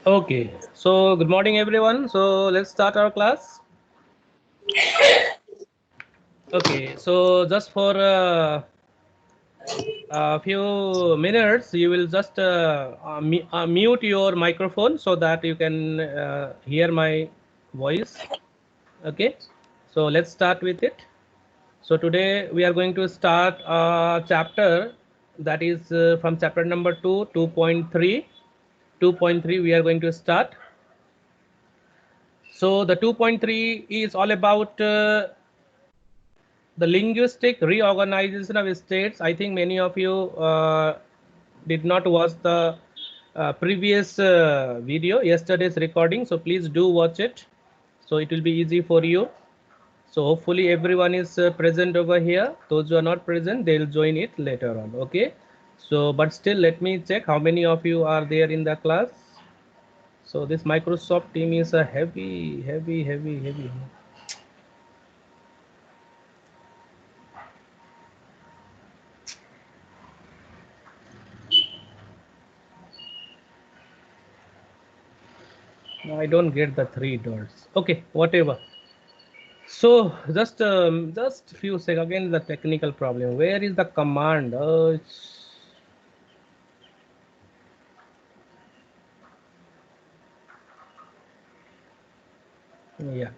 Okay, so good morning everyone. So let's start our class. Okay, so just for a few minutes, you will just mute your microphone so that you can hear my voice. Okay, so let's start with it. So today we are going to start a chapter that is from chapter number 2, 2.3. 2.3 we are going to start. So the 2.3 is all about the linguistic reorganization of states. I think many of you did not watch the previous video, yesterday's recording. So please do watch it. So it will be easy for you. So hopefully everyone is present over here. Those who are not present, they'll join it later on. Okay. So, but still, let me check how many of you are there in the class. So this Microsoft team is a heavy. No, I don't get the three dots. Okay, whatever. So just few seconds. Again, the technical problem. Where is the command? Yeah.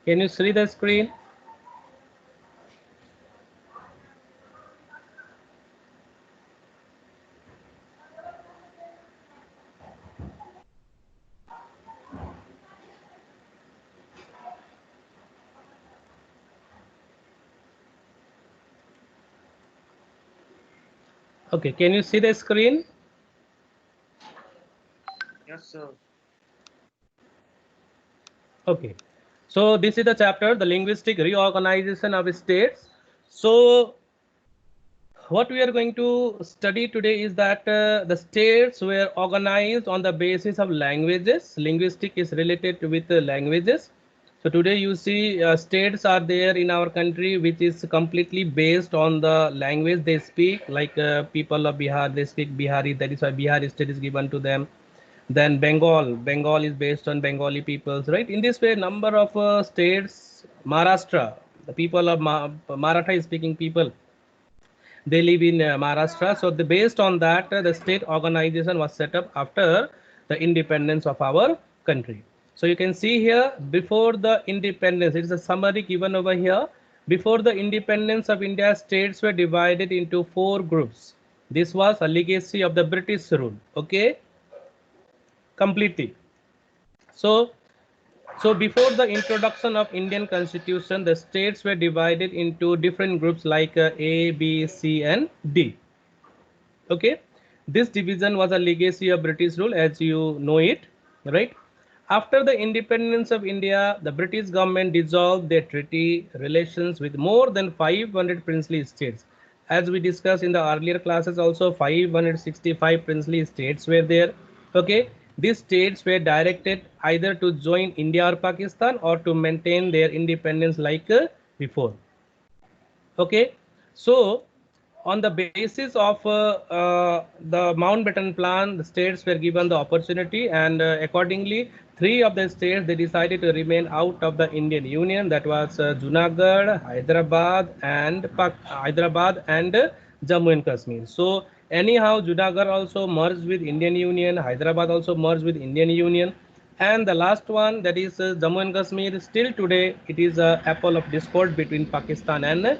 Can you see the screen? Okay. Can you see the screen? Yes, sir. Okay. So this is the chapter, the linguistic reorganization of states. So what we are going to study today is that the states were organized on the basis of languages. Linguistic is related with languages. So today you see states are there in our country which is completely based on the language they speak. Like people of Bihar, they speak Bihari. That is why Bihar state is given to them. Then Bengal is based on Bengali peoples, right? In this way, number of states, Maharashtra, the people of Maratha speaking people, they live in Maharashtra. So based on that, the state organization was set up after the independence of our country. So you can see here, before the independence, it is a summary given over here. Before the independence of India, states were divided into 4 groups. This was a legacy of the British rule. Okay, completely. So so before the introduction of Indian Constitution, the states were divided into different groups like A, B, C, and D. Okay, this division was a legacy of British rule, as you know it, right? After the independence of India, the British government dissolved their treaty relations with more than 500 princely states. As we discussed in the earlier classes, also 565 princely states were there. Okay, these states were directed either to join India or Pakistan or to maintain their independence like before. Okay, so on the basis of the Mountbatten Plan, the states were given the opportunity, and accordingly, 3 of the states they decided to remain out of the Indian Union. That was Junagadh, Hyderabad, and Jammu and Kashmir. So anyhow, Junagadh also merged with Indian Union. Hyderabad also merged with Indian Union. And the last one, that is Jammu and Kashmir, still today it is a apple of discord between Pakistan and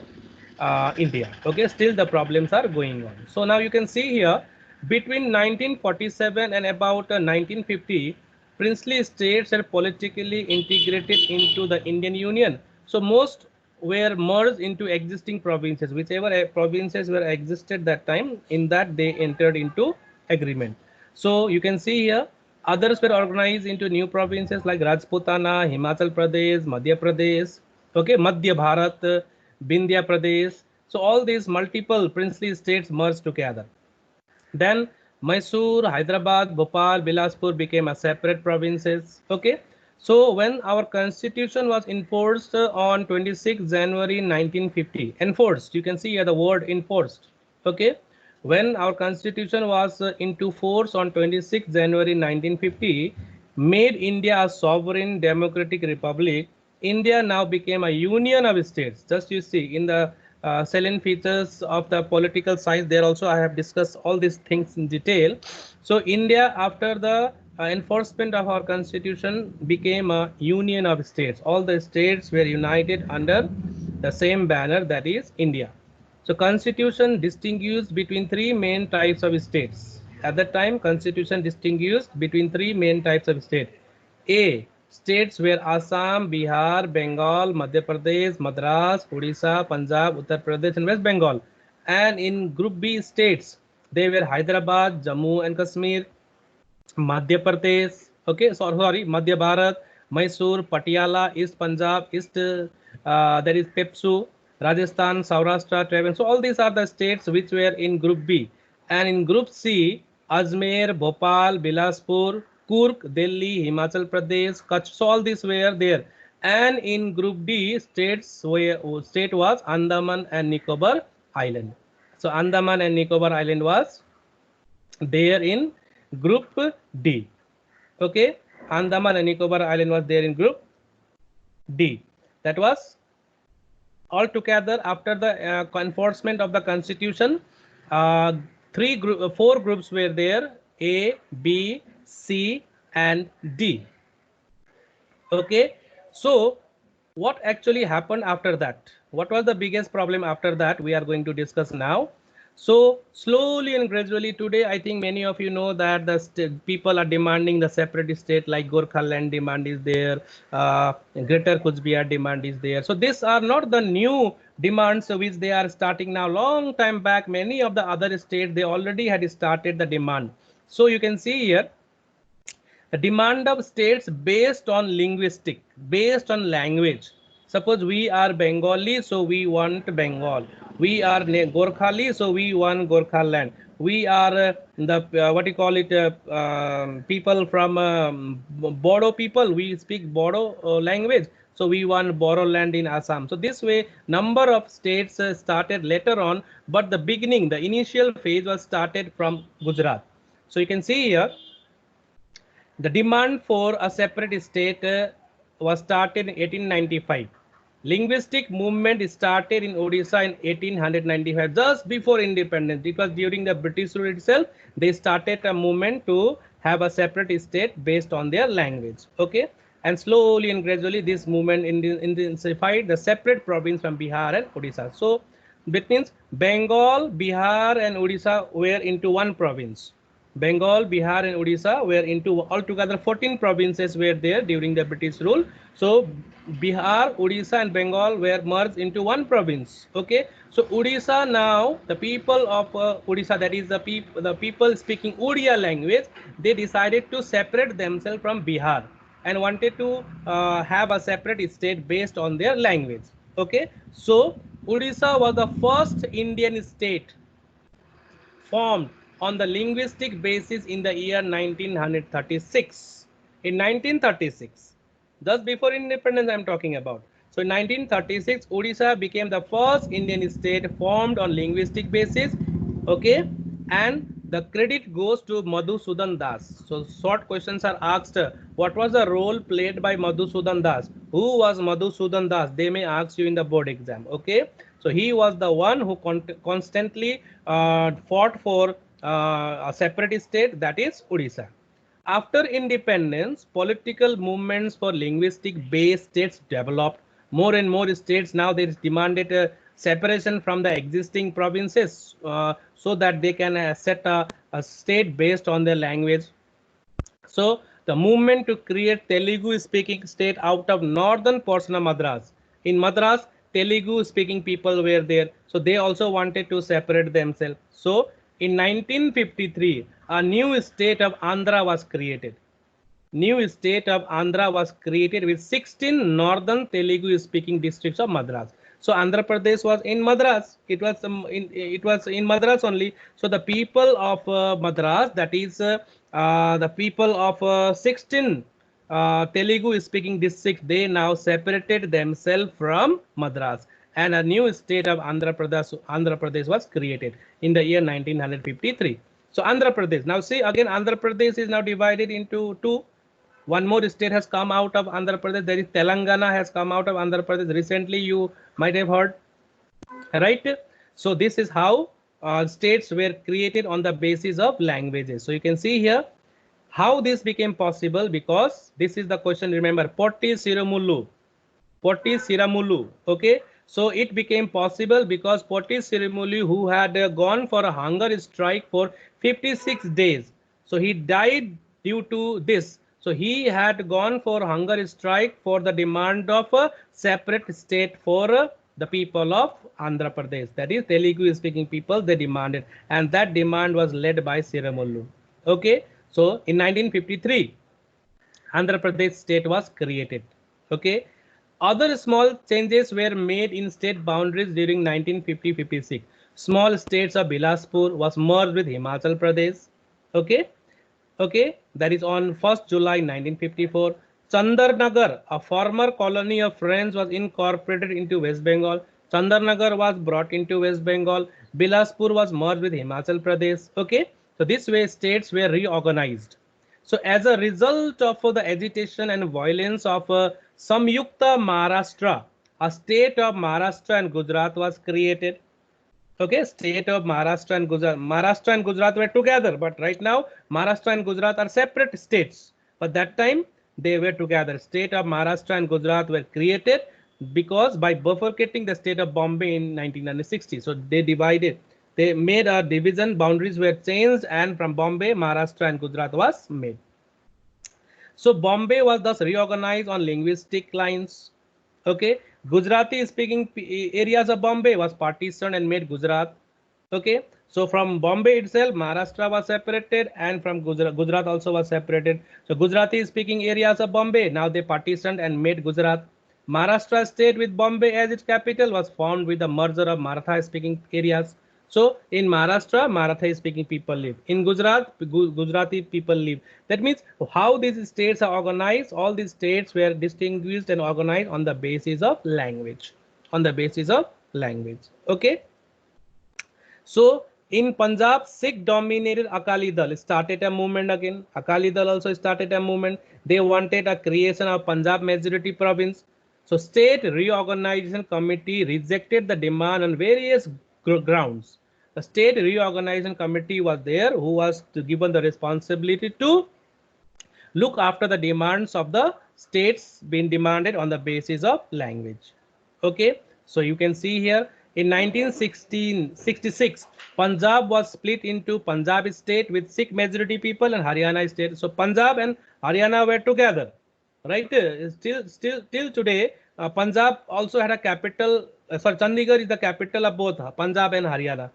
India. Okay, still the problems are going on. So now you can see here between 1947 and about 1950, princely states are politically integrated into the Indian Union. So most were merged into existing provinces, whichever provinces were existed that time, in that they entered into agreement. So you can see here others were organized into new provinces like Rajputana, Himachal Pradesh, Madhya Pradesh, okay, Madhya Bharat, Vindhya Pradesh. So all these multiple princely states merged together. Then Mysore, Hyderabad, Bhopal, Bilaspur became a separate provinces. Okay. So when our constitution was enforced on 26 January 1950, enforced, you can see here the word enforced. Okay. When our constitution was into force on 26 January 1950, made India a sovereign democratic republic. India now became a union of states. Just you see in the salient features of the political science, there also I have discussed all these things in detail. So India, after the enforcement of our constitution, became a union of states. All the states were united under the same banner, that is India. So constitution distinguished between three main types of states. At that time, constitution distinguished between three main types of states. A. States were Assam, Bihar, Bengal, Madhya Pradesh, Madras, Odisha, Punjab, Uttar Pradesh, and West Bengal. And in Group B states, they were Hyderabad, Jammu and Kashmir, Madhya Pradesh, okay, sorry, Madhya Bharat, Mysore, Patiala, East Punjab, East, that is Pepsu, Rajasthan, Saurashtra, Travan. So all these are the states which were in Group B. And in Group C, Ajmer, Bhopal, Bilaspur, Kurk, Delhi, Himachal Pradesh, Kutch. So all these were there. And in Group D, state was Andaman and Nicobar Island. So Andaman and Nicobar Island was there in Group D. Okay, Andaman and Nicobar Island was there in Group D. That was altogether after the enforcement of the Constitution. Uh, four groups were there: A, B, C, and D. Okay, so what actually happened after that? What was the biggest problem after that? We are going to discuss now. So slowly and gradually today, I think many of you know that the people are demanding the separate state, like Gorkhaland demand is there, Greater Kuch Bihar demand is there. So these are not the new demands which they are starting now. Long time back, many of the other states, they already had started the demand. So you can see here, the demand of states based on linguistic, based on language. Suppose we are Bengali, so we want Bengal. We are Gorkhali, so we want Gorkhaland. We are the what do you call it? People from Bodo people. We speak Bodo language, so we want Bodo land in Assam. So this way, number of states started later on, but the beginning, the initial phase was started from Gujarat. So you can see here, the demand for a separate state was started in 1895. Linguistic movement started in Odisha in 1895, just before independence. It was during the British rule itself. They started a movement to have a separate state based on their language. Okay, and slowly and gradually this movement intensified the separate province from Bihar and Odisha. So that means Bengal, Bihar, and Odisha were into one province. Bengal, Bihar, and Odisha were into altogether 14 provinces were there during the British rule. So Bihar, Odisha, and Bengal were merged into one province. Okay, so Odisha now, the people of Odisha, that is the people speaking Odia language, they decided to separate themselves from Bihar and wanted to have a separate state based on their language. Okay, so Odisha was the first Indian state formed on the linguistic basis in the year 1936. In 1936, just before independence I am talking about. So in 1936, Odisha became the first Indian state formed on linguistic basis. Okay, and the credit goes to Madhusudan Das. So short questions are asked. What was the role played by Madhusudan Das? Who was Madhusudan Das? They may ask you in the board exam. Okay, so he was the one who constantly fought for a separate state, that is Odisha. After independence, political movements for linguistic based states developed. More and more states now they demanded separation from the existing provinces so that they can set a state based on their language. So the movement to create Telugu speaking state out of northern portion of Madras. In Madras, Telugu speaking people were there. So they also wanted to separate themselves. So in 1953, a new state of Andhra was created. New state of Andhra was created with 16 northern Telugu speaking districts of Madras. So Andhra Pradesh was in Madras. It was in Madras only. So the people of Madras, that is the people of 16 Telugu speaking districts, they now separated themselves from Madras, and a new state of Andhra Pradesh was created in the year 1953. So Andhra Pradesh. Now see again, Andhra Pradesh is now divided into two. One more state has come out of Andhra Pradesh. There is Telangana has come out of Andhra Pradesh. Recently, you might have heard, right? So this is how states were created on the basis of languages. So you can see here how this became possible, because this is the question. Remember, Potti Siramulu. Potti Siramulu. Okay. So it became possible because Potti Siramulu, who had gone for a hunger strike for 56 days. So he died due to this. So he had gone for hunger strike for the demand of a separate state for the people of Andhra Pradesh. That is Telugu speaking people, they demanded, and that demand was led by Siramulu. Okay. So in 1953, Andhra Pradesh state was created. Okay. Other small changes were made in state boundaries during 1950-56. Small states of Bilaspur was merged with Himachal Pradesh. Okay. Okay, that is on 1st July 1954. Chandarnagar, a former colony of French, was incorporated into West Bengal. Chandarnagar was brought into West Bengal. Bilaspur was merged with Himachal Pradesh. Okay, so this way states were reorganized. So as a result of the agitation and violence of Samyukta Maharashtra, a state of Maharashtra and Gujarat was created. Okay, state of Maharashtra and Gujarat. Maharashtra and Gujarat were together, but right now Maharashtra and Gujarat are separate states. But that time they were together. State of Maharashtra and Gujarat were created because by bifurcating the state of Bombay in 1960. So they divided. They made a division. Boundaries were changed, and from Bombay, Maharashtra and Gujarat was made. So Bombay was thus reorganized on linguistic lines. Okay, Gujarati speaking areas of Bombay was partitioned and made Gujarat. Okay, so from Bombay itself, Maharashtra was separated, and from Gujarat also was separated. So Gujarati speaking areas of Bombay, now they partitioned and made Gujarat. Maharashtra state with Bombay as its capital was formed with the merger of Maratha speaking areas. So in Maharashtra, Marathi speaking people live. In Gujarat, Gujarati people live. That means how these states are organized, all these states were distinguished and organized on the basis of language. On the basis of language. Okay. So in Punjab, Sikh dominated Akali Dal started a movement again. Akali Dal also started a movement. They wanted a creation of Punjab majority province. So state reorganization committee rejected the demand on various grounds. The state reorganization committee was there, who was given the responsibility to look after the demands of the states being demanded on the basis of language. Okay, so you can see here in 1966, Punjab was split into Punjab state with Sikh majority people and Haryana state. So Punjab and Haryana were together, right? Till today, Punjab also had a capital. Sorry, Chandigarh is the capital of both Punjab and Haryana.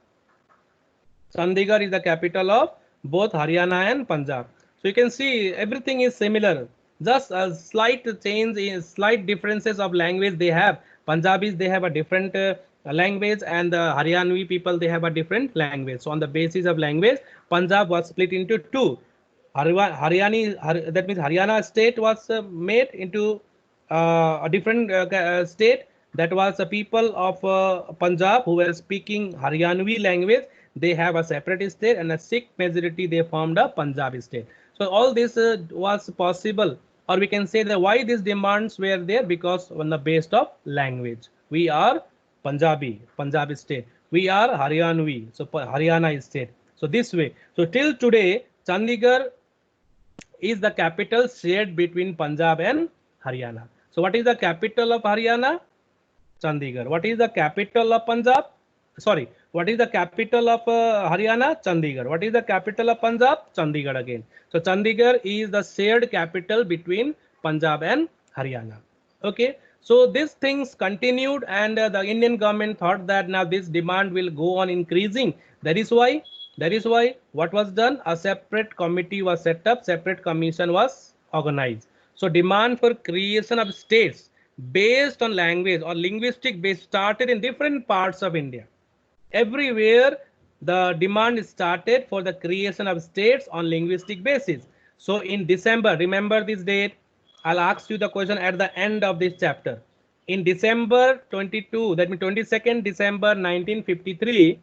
Chandigarh is the capital of both Haryana and Punjab. So you can see everything is similar. Just a slight change, in slight differences of language they have. Punjabis, they have a different language, and the Haryanvi people, they have a different language. So on the basis of language, Punjab was split into two. Haryani, that means Haryana state was made into a different state. That was the people of Punjab who were speaking Haryanvi language. They have a separate state, and a Sikh majority, they formed a Punjabi state. So all this was possible, or we can say that why these demands were there, because on the basis of language. We are Punjabi state. We are Haryanvi, so Haryana state. So this way. So till today, Chandigarh is the capital shared between Punjab and Haryana. So what is the capital of Haryana? Chandigarh. What is the capital of Punjab? Sorry, what is the capital of Haryana? Chandigarh. What is the capital of Punjab? Chandigarh again. So Chandigarh is the shared capital between Punjab and Haryana. Okay. So these things continued, and the Indian government thought that now this demand will go on increasing. That is why what was done? A separate committee was set up, separate commission was organized. So demand for creation of states based on language or linguistic base started in different parts of India. Everywhere the demand started for the creation of states on linguistic basis. So in December, remember this date, I'll ask you the question at the end of this chapter. In December 22, that means 22nd December 1953,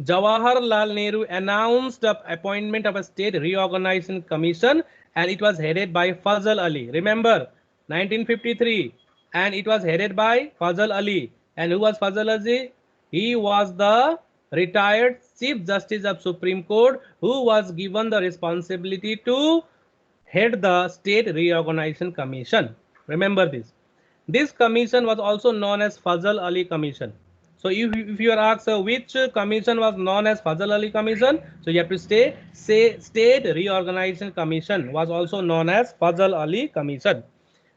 Jawaharlal Nehru announced the appointment of a state reorganization commission, and it was headed by Fazal Ali. Remember, 1953, and it was headed by Fazal Ali. And who was Fazal Ali? He was the retired Chief Justice of Supreme Court, who was given the responsibility to head the State Reorganization Commission. Remember this. This commission was also known as Fazal Ali Commission. So if you are asked which commission was known as Fazal Ali Commission, so you have to say State Reorganization Commission was also known as Fazal Ali Commission.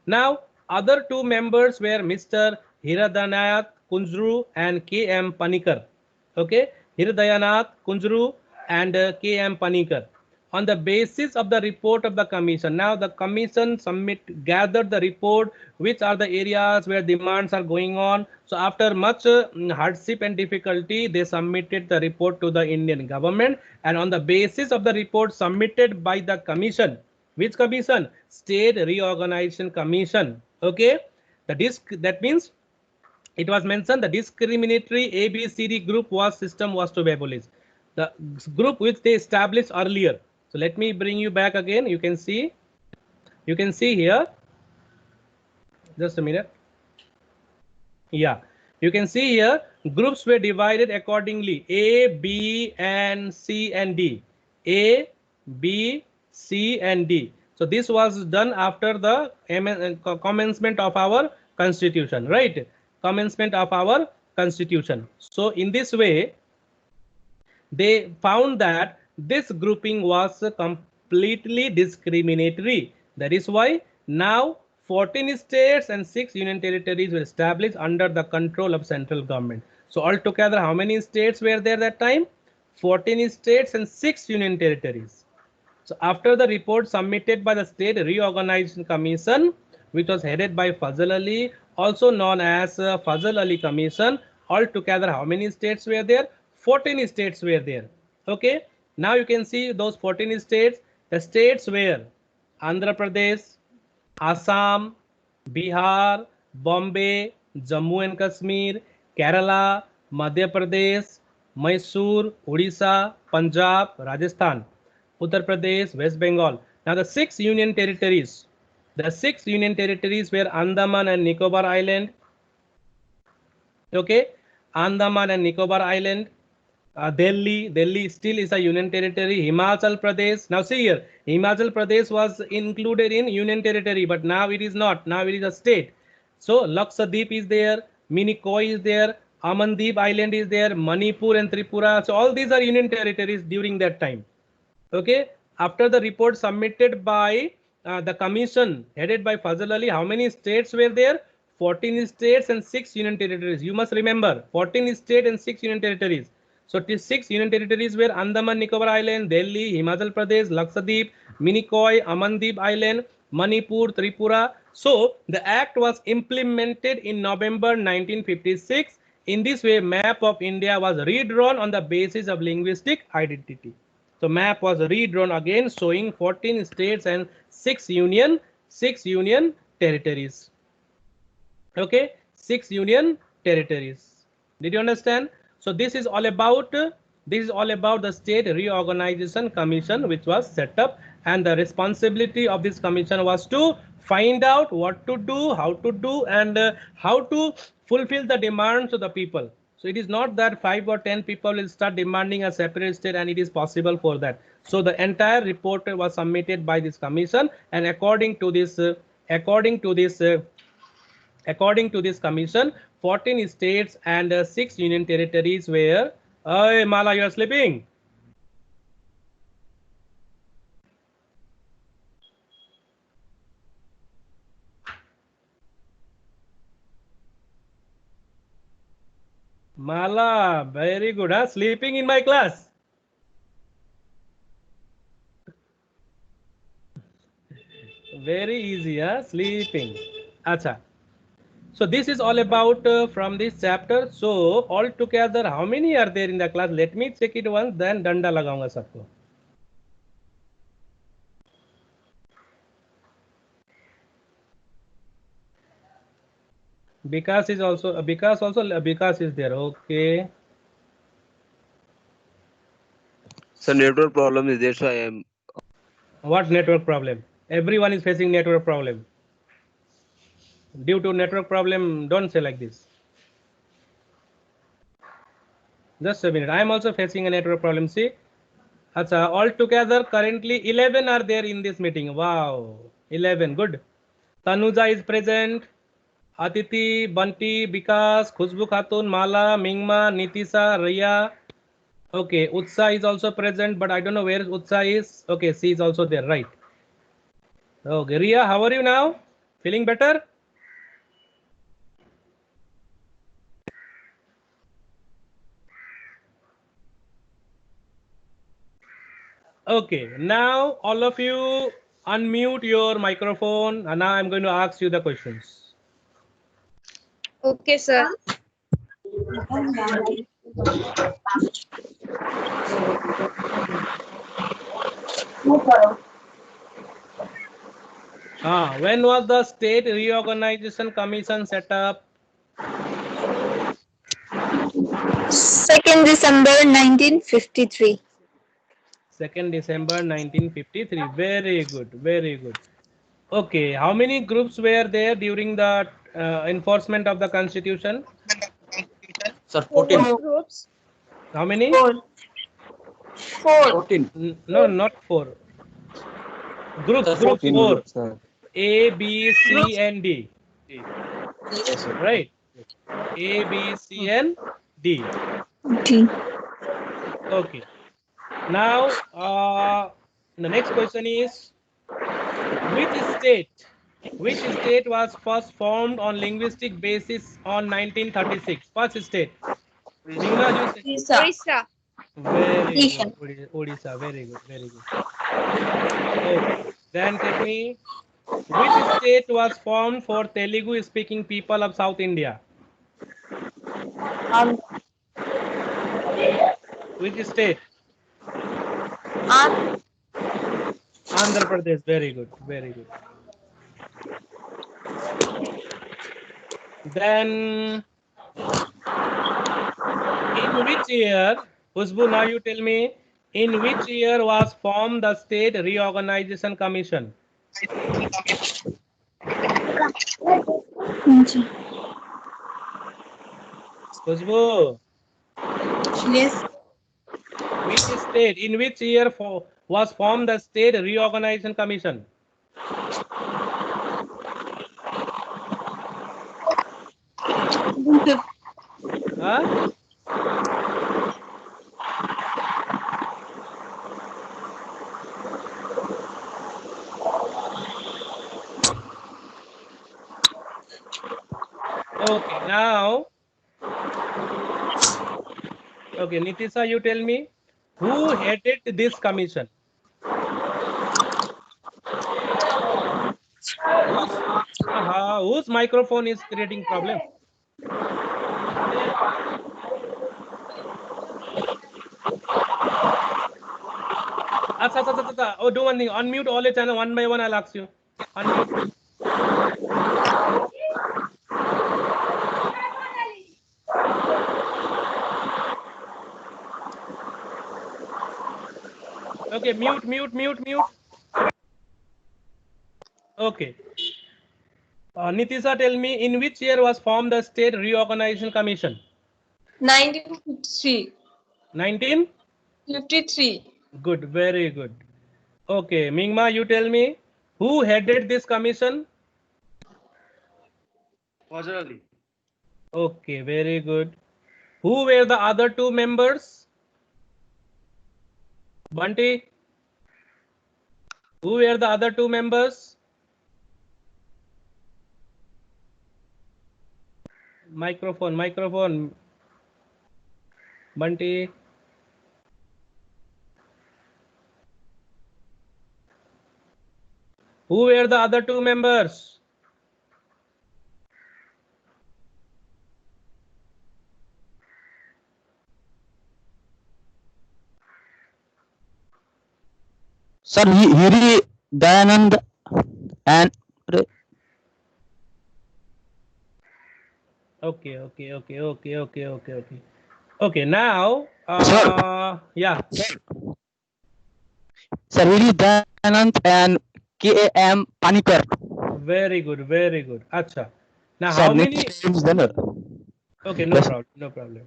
Now, other two members were Mr. Hiradayanath Kunjru and K.M. Panikar. Okay, Hiradayanath Kunjru and K.M. Panikar. On the basis of the report of the commission, now the commission gathered the report, which are the areas where demands are going on. So after much hardship and difficulty, they submitted the report to the Indian government, and on the basis of the report submitted by the commission, which commission? State Reorganization Commission. Okay, that means it was mentioned the discriminatory ABCD group system was to be abolished. The group which they established earlier. So let me bring you back again. You can see here. Just a minute. Yeah, you can see here groups were divided accordingly: A, B, and C and D. A, B, C, and D. So this was done after the commencement of our constitution, right? Commencement of our constitution. So in this way, they found that this grouping was completely discriminatory. That is why now 14 states and 6 union territories were established under the control of central government. So altogether, how many states were there that time? 14 states and 6 union territories. So after the report submitted by the State Reorganization Commission, which was headed by Fazal Ali, also known as Fazal Ali Commission, altogether how many states were there? 14 states were there. Okay. Now you can see those 14 states. The states were Andhra Pradesh, Assam, Bihar, Bombay, Jammu and Kashmir, Kerala, Madhya Pradesh, Mysore, Odisha, Punjab, Rajasthan, Uttar Pradesh, West Bengal. Now the 6 union territories. The 6 union territories were Andaman and Nicobar Island. Okay, Andaman and Nicobar Island. Delhi still is a union territory. Himachal Pradesh. Now see here, Himachal Pradesh was included in union territory, but now it is not. Now it is a state. So Lakshadweep is there, Minicoy is there, Amandeep Island is there, Manipur and Tripura. So all these are union territories during that time. Okay. After the report submitted by the commission headed by Fazal Ali, how many states were there? 14 states and 6 union territories. You must remember, 14 states and 6 union territories. So 6 union territories were Andaman Nicobar Island, Delhi, Himachal Pradesh, Lakshadweep, Minicoy, Amandeep Island, Manipur, Tripura. So the act was implemented in November 1956. In this way, map of India was redrawn on the basis of linguistic identity. So map was redrawn again, showing 14 states and 6 union territories. Okay, 6 union territories. Did you understand? So this is all about the State Reorganization Commission, which was set up, and the responsibility of this commission was to find out what to do, how to do, and how to fulfill the demands of the people. So it is not that 5 or 10 people will start demanding a separate state and it is possible for that. So the entire report was submitted by this commission, and according to this According to this commission, 14 states and 6 union territories were. Hey, Mala, you are sleeping. Mala, very good. Huh? Sleeping in my class. Very easy, huh? Sleeping. Acha. So this is all about from this chapter. So all together, how many are there in the class? Let me check it once. Then danda लगाऊंगा सबको. Vikas is also Vikas is there. Okay. So network problem is there, so I am. What network problem? Everyone is facing network problem. Due to network problem, don't say like this. Just a minute. I am also facing a network problem. See, Acha, all together currently 11 are there in this meeting. Wow, 11. Good. Tanuja is present. Aditi, Bunty, Vikas, Khushbu Khatun, Mala, Mingma, Nitisa, Riya. Okay, Utsa is also present, but I don't know where Utsa is. Okay, she is also there, right? Okay, Riya, how are you now? Feeling better? Okay, now all of you unmute your microphone, and now I'm going to ask you the questions. Okay, sir. When was the State Reorganization Commission set up? 2nd December 1953. 2nd December 1953. Very good, very good. Okay, how many groups were there during the enforcement of the Constitution? Sir, 14. Groups? How many? 4. 14. No, not 4. Groups, Sir, groups 14 4. groups, sir. A, B, C, and D. Yes, sir. Right? A, B, C, and D. D. Okay. Now, the next question is, which state was first formed on linguistic basis on 1936? First state. Nigma, you say. Orissa. Very good. Odisha. Very good. Very good. Okay. Then tell me, which state was formed for Telugu speaking people of South India? Which state? Andhra Pradesh. Very good. Very good. Then, in which year, Khushbu, now you tell me, in which year was formed the State Reorganization Commission? Khushbu, Yes. which state, in which year was formed the State Reorganization Commission? Huh? Okay, now, okay, Nitisa, you tell me, who headed this commission? Whose microphone is creating problem? Oh, do one thing. Unmute all the channel one by one. I'll ask you. Unmute. Okay, mute. Okay. Nitisa, tell me, in which year was formed the State Reorganization Commission? 1953. 1953. 53. Good, very good. Okay, Mingma, you tell me, who headed this commission? Fazal Ali. Okay, very good. Who were the other two members? Bunty? Who were the other two members? Microphone. Bunty? Who were the other two members? Sir, Hiri, Dayanand, and Okay. Okay, now, Sir. yeah, Sir, Hiri, Dayanand, and K.A.M. Panikar. very good. Acha. Now, Sir, how many? next time is done. Okay, Yes. no problem.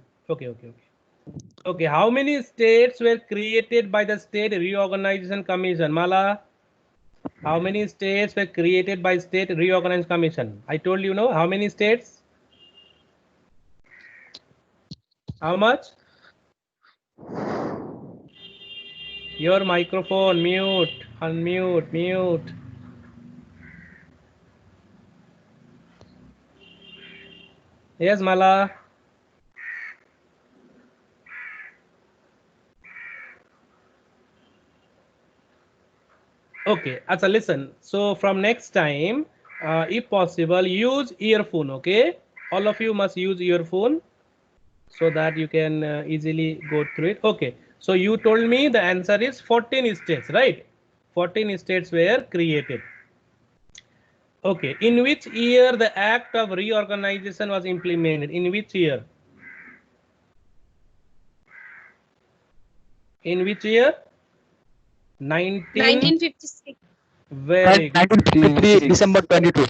Okay, how many states were created by the State Reorganization Commission? Mala, how many states were created by State Reorganization Commission? I told you, no, how many states? How much? Your microphone, mute, unmute. Yes, Mala. Okay, Acha, listen. So from next time, if possible, use earphone. Okay, all of you must use earphone so that you can easily go through it. Okay, so you told me the answer is 14 states, right? 14 states were created. Okay, in which year the act of reorganization was implemented? In which year? In which year? 1956. Very good. 1953, December 22.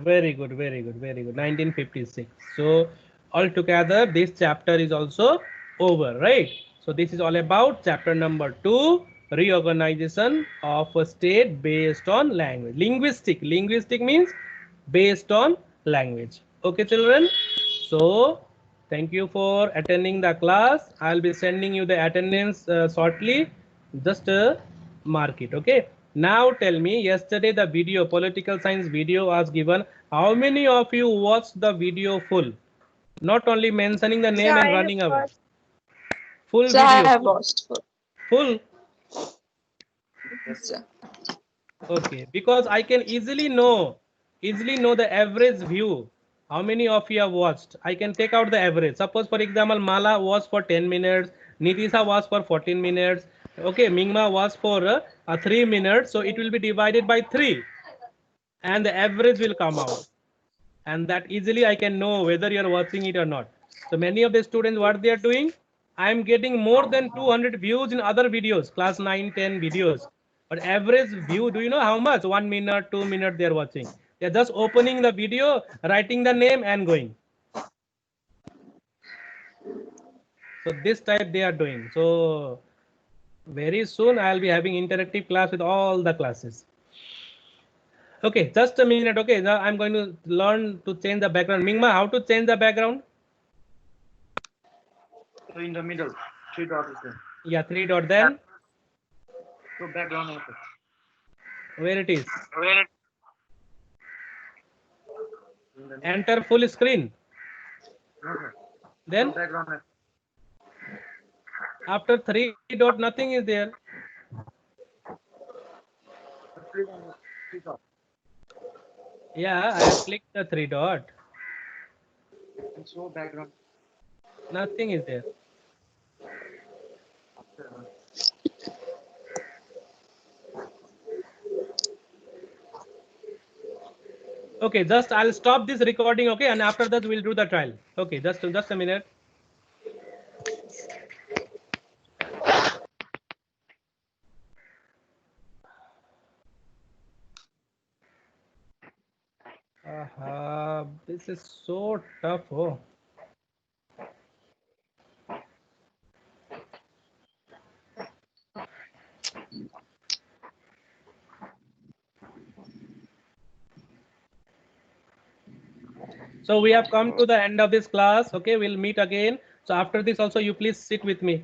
Very good. 1956. So altogether, this chapter is also over, right? So this is all about chapter number 2, reorganization of a state based on language. Linguistic means based on language. Okay, children. So thank you for attending the class. I'll be sending you the attendance shortly. Just mark it. Okay. Now tell me, yesterday the video, political science video was given. How many of you watched the video full? Not only mentioning the name Sir, and I have running away. watched. Full Sir, I video. have watched. Full. Sir. Okay. Because I can easily know the average view. How many of you have watched? I can take out the average. Suppose, for example, Mala was for 10 minutes, Nitisa was for 14 minutes. Okay, Mingma was for 3 minutes. So it will be divided by 3 and the average will come out. And that easily I can know whether you are watching it or not. So many of the students, what they are doing, I am getting more than 200 views in other videos, class 9, 10 videos. But average view, do you know how much? 1 minute, 2 minutes they are watching. They are just opening the video, writing the name and going. So this type they are doing. So very soon I'll be having interactive class with all the classes. Okay, just a minute. Okay, now I'm going to learn to change the background. Mingma, how to change the background? So in the middle, 3 dots is there. Yeah, 3 dot. Then So background effect. where it is? In the Enter full screen. no, sir. Then So background effect. after 3 dot, nothing is there. Click on the 3 dots. Yeah, I have clicked the 3 dot. And show background. Nothing is there. Okay, just I'll stop this recording. Okay, and after that we'll do the trial. Okay, just a minute. This is so tough. Oh. So we have come to the end of this class. Okay, we'll meet again. So after this also, you please sit with me.